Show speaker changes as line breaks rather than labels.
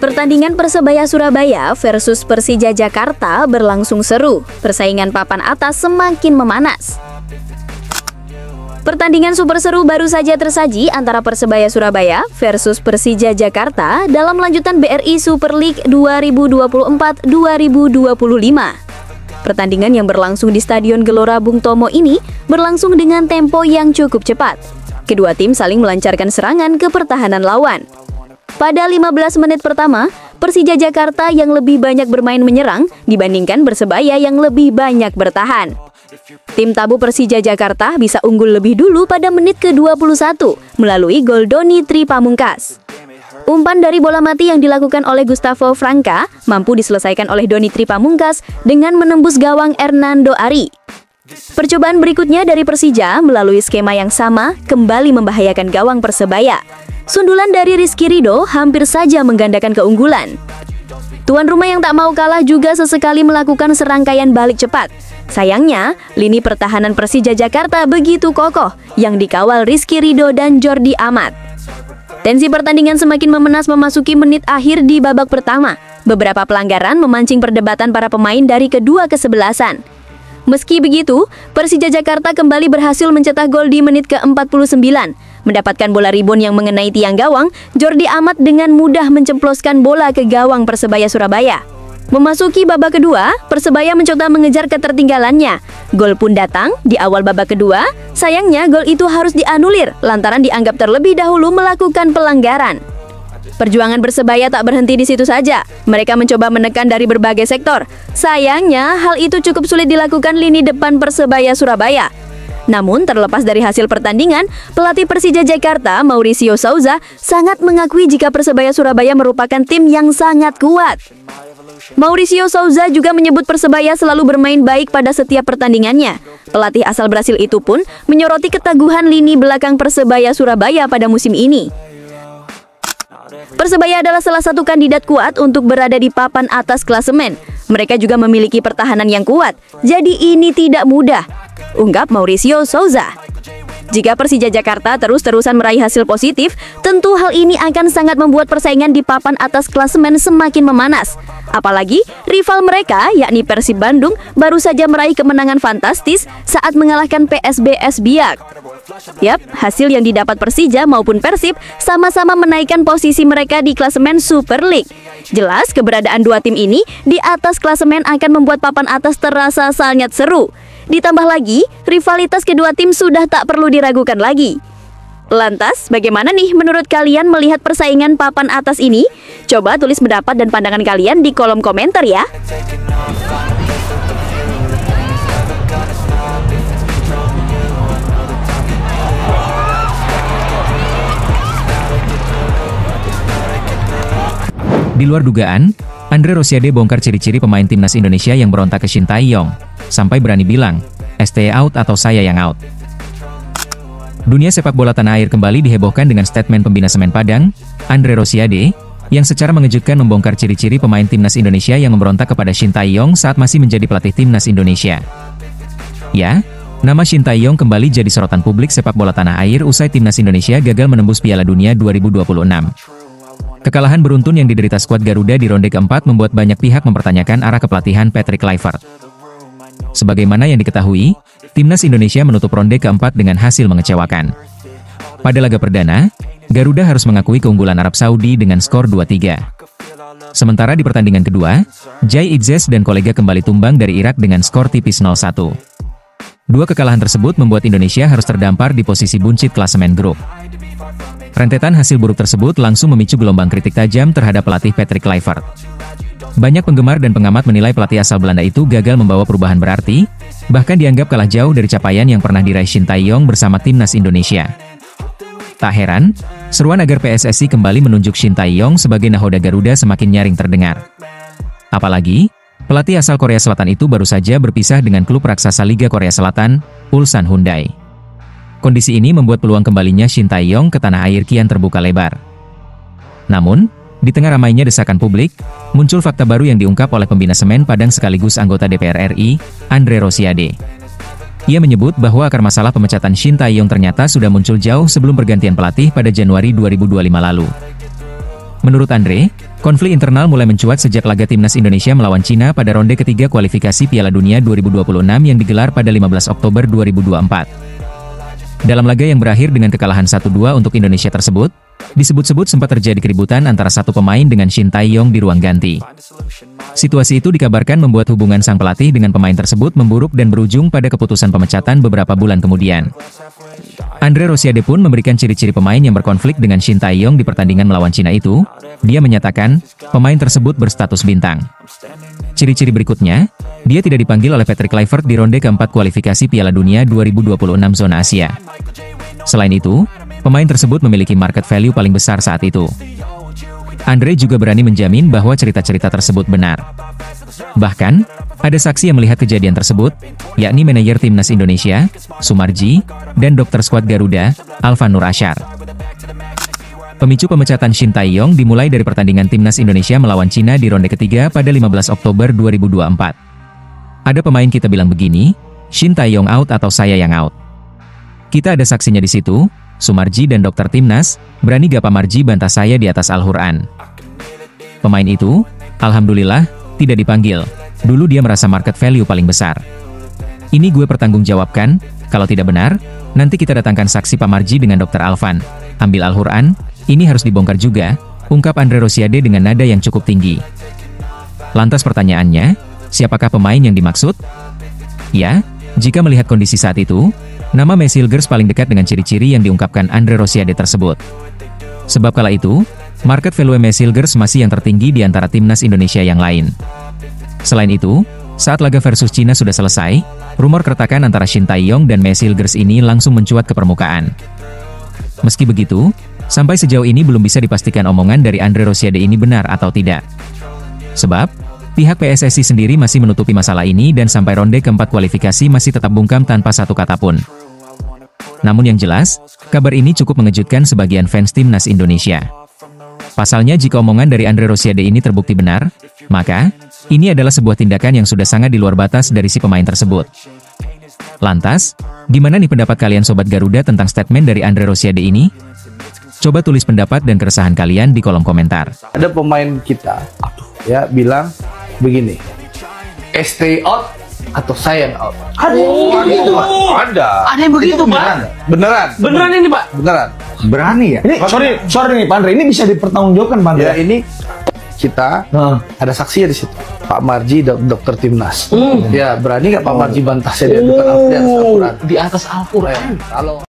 Pertandingan Persebaya Surabaya versus Persija Jakarta berlangsung seru. Persaingan papan atas semakin memanas. Pertandingan super seru baru saja tersaji antara Persebaya Surabaya versus Persija Jakarta dalam lanjutan BRI Super League 2024-2025. Pertandingan yang berlangsung di Stadion Gelora Bung Tomo ini berlangsung dengan tempo yang cukup cepat. Kedua tim saling melancarkan serangan ke pertahanan lawan. Pada 15 menit pertama, Persija Jakarta yang lebih banyak bermain menyerang dibandingkan Persebaya yang lebih banyak bertahan. Tim tabu Persija Jakarta bisa unggul lebih dulu pada menit ke-21 melalui gol Doni Tri Pamungkas. Umpan dari bola mati yang dilakukan oleh Gustavo Franca mampu diselesaikan oleh Doni Tri Pamungkas dengan menembus gawang Hernando Ari. Percobaan berikutnya dari Persija melalui skema yang sama kembali membahayakan gawang Persebaya. Sundulan dari Rizky Ridho hampir saja menggandakan keunggulan. Tuan rumah yang tak mau kalah juga sesekali melakukan serangkaian balik cepat. Sayangnya, lini pertahanan Persija Jakarta begitu kokoh yang dikawal Rizky Ridho dan Jordi Amat. Tensi pertandingan semakin memanas memasuki menit akhir di babak pertama. Beberapa pelanggaran memancing perdebatan para pemain dari kedua kesebelasan. Meski begitu, Persija Jakarta kembali berhasil mencetak gol di menit ke-49. Mendapatkan bola rebound yang mengenai tiang gawang, Jordi Amat dengan mudah menceploskan bola ke gawang Persebaya Surabaya. Memasuki babak kedua, Persebaya mencoba mengejar ketertinggalannya. Gol pun datang di awal babak kedua. Sayangnya gol itu harus dianulir lantaran dianggap terlebih dahulu melakukan pelanggaran. Perjuangan Persebaya tak berhenti di situ saja. Mereka mencoba menekan dari berbagai sektor. Sayangnya hal itu cukup sulit dilakukan lini depan Persebaya Surabaya. Namun terlepas dari hasil pertandingan, pelatih Persija Jakarta Mauricio Souza sangat mengakui jika Persebaya Surabaya merupakan tim yang sangat kuat. Mauricio Souza juga menyebut Persebaya selalu bermain baik pada setiap pertandingannya. Pelatih asal Brasil itu pun menyoroti keteguhan lini belakang Persebaya Surabaya pada musim ini. Persebaya adalah salah satu kandidat kuat untuk berada di papan atas klasemen. Mereka juga memiliki pertahanan yang kuat, jadi ini tidak mudah, ungkap Mauricio Souza. Jika Persija Jakarta terus-terusan meraih hasil positif, tentu hal ini akan sangat membuat persaingan di papan atas klasemen semakin memanas. Apalagi rival mereka, yakni Persib Bandung, baru saja meraih kemenangan fantastis saat mengalahkan PSBS Biak. Yap, hasil yang didapat Persija maupun Persib sama-sama menaikkan posisi mereka di klasemen Super League. Jelas, keberadaan dua tim ini di atas klasemen akan membuat papan atas terasa sangat seru. Ditambah lagi, rivalitas kedua tim sudah tak perlu diragukan lagi. Lantas, bagaimana nih menurut kalian melihat persaingan papan atas ini? Coba tulis pendapat dan pandangan kalian di kolom komentar ya.
Di luar dugaan, Andre Rosiade bongkar ciri-ciri pemain timnas Indonesia yang berontak ke Shin Tae-yong, sampai berani bilang, "ST out atau saya yang out." Dunia sepak bola tanah air kembali dihebohkan dengan statement pembina Semen Padang, Andre Rosiade, yang secara mengejutkan membongkar ciri-ciri pemain timnas Indonesia yang memberontak kepada Shin Tae-yong saat masih menjadi pelatih timnas Indonesia. Ya, nama Shin Tae-yong kembali jadi sorotan publik sepak bola tanah air usai timnas Indonesia gagal menembus Piala Dunia 2026. Kekalahan beruntun yang diderita skuad Garuda di ronde keempat membuat banyak pihak mempertanyakan arah kepelatihan Patrick Kluivert. Sebagaimana yang diketahui, timnas Indonesia menutup ronde keempat dengan hasil mengecewakan. Pada laga perdana, Garuda harus mengakui keunggulan Arab Saudi dengan skor 2-3. Sementara di pertandingan kedua, Jai Itzes dan kolega kembali tumbang dari Irak dengan skor tipis 0-1. Dua kekalahan tersebut membuat Indonesia harus terdampar di posisi buncit klasemen grup. Rentetan hasil buruk tersebut langsung memicu gelombang kritik tajam terhadap pelatih Patrick Kluivert. Banyak penggemar dan pengamat menilai pelatih asal Belanda itu gagal membawa perubahan berarti, bahkan dianggap kalah jauh dari capaian yang pernah diraih Shin Tae-yong bersama timnas Indonesia. Tak heran, seruan agar PSSI kembali menunjuk Shin Tae-yong sebagai nahoda Garuda semakin nyaring terdengar. Apalagi, pelatih asal Korea Selatan itu baru saja berpisah dengan klub raksasa Liga Korea Selatan, Ulsan Hyundai. Kondisi ini membuat peluang kembalinya Shin Tae-yong ke tanah air kian terbuka lebar. Namun, di tengah ramainya desakan publik, muncul fakta baru yang diungkap oleh pembina Semen Padang sekaligus anggota DPR RI, Andre Rosiade. Ia menyebut bahwa akar masalah pemecatan Shin Tae-yong ternyata sudah muncul jauh sebelum pergantian pelatih pada Januari 2025 lalu. Menurut Andre, konflik internal mulai mencuat sejak laga timnas Indonesia melawan Cina pada ronde ketiga kualifikasi Piala Dunia 2026 yang digelar pada 15 Oktober 2024. Dalam laga yang berakhir dengan kekalahan 1-2 untuk Indonesia tersebut, disebut-sebut sempat terjadi keributan antara satu pemain dengan Shin Tae-yong di ruang ganti. Situasi itu dikabarkan membuat hubungan sang pelatih dengan pemain tersebut memburuk dan berujung pada keputusan pemecatan beberapa bulan kemudian. Andre Rosiade pun memberikan ciri-ciri pemain yang berkonflik dengan Shin Tae-yong di pertandingan melawan Cina itu. Dia menyatakan, pemain tersebut berstatus bintang. Ciri-ciri berikutnya, dia tidak dipanggil oleh Patrick Kluivert di ronde keempat kualifikasi Piala Dunia 2026 zona Asia. Selain itu, pemain tersebut memiliki market value paling besar saat itu. Andre juga berani menjamin bahwa cerita-cerita tersebut benar. Bahkan, ada saksi yang melihat kejadian tersebut, yakni manajer timnas Indonesia, Sumarji, dan dokter skuad Garuda, Alvan Nur Asyar. Pemicu pemecatan Shin Tae-yong dimulai dari pertandingan timnas Indonesia melawan Cina di ronde ketiga pada 15 Oktober 2024. Ada pemain kita bilang begini, Shin Tae-yong out atau saya yang out. Kita ada saksinya di situ, Sumarji dan dokter timnas, berani gak Pak Marji bantah saya di atas Al-Quran. Pemain itu, alhamdulillah, tidak dipanggil. Dulu dia merasa market value paling besar. Ini gue pertanggungjawabkan, kalau tidak benar, nanti kita datangkan saksi Pak Marji dengan dokter Alvan. Ambil Al-Quran, ini harus dibongkar juga, ungkap Andre Rosiade dengan nada yang cukup tinggi. Lantas pertanyaannya, siapakah pemain yang dimaksud? Ya, jika melihat kondisi saat itu, nama Messi Hilgers paling dekat dengan ciri-ciri yang diungkapkan Andre Rosiade tersebut. Sebab kala itu, market value Messi Hilgers masih yang tertinggi di antara timnas Indonesia yang lain. Selain itu, saat laga versus Cina sudah selesai, rumor keretakan antara Shin Tae-yong dan Messi Hilgers ini langsung mencuat ke permukaan. Meski begitu, sampai sejauh ini belum bisa dipastikan omongan dari Andre Rosiade ini benar atau tidak. Sebab, pihak PSSI sendiri masih menutupi masalah ini dan sampai ronde keempat kualifikasi masih tetap bungkam tanpa satu kata pun. Namun yang jelas, kabar ini cukup mengejutkan sebagian fans timnas Indonesia. Pasalnya jika omongan dari Andre Rosiade ini terbukti benar, maka, ini adalah sebuah tindakan yang sudah sangat di luar batas dari si pemain tersebut. Lantas, gimana nih pendapat kalian Sobat Garuda tentang statement dari Andre Rosiade ini? Coba tulis pendapat dan keresahan kalian di kolom komentar.
Ada pemain kita, ya bilang begini, stay out atau saya yang out. Ada yang begitu Pak. Beneran ini Pak. Beneran. Berani ya.
Ini sorry nih Pak Andre, ini bisa dipertanggungjawabkan Pak Andre.
Ya ini kita ada saksinya di situ. Pak Marji, dokter timnas. Ya berani nggak Pak Marji bantah saya di atas Al-Quran?
Di atas Al-Quran.
Kalau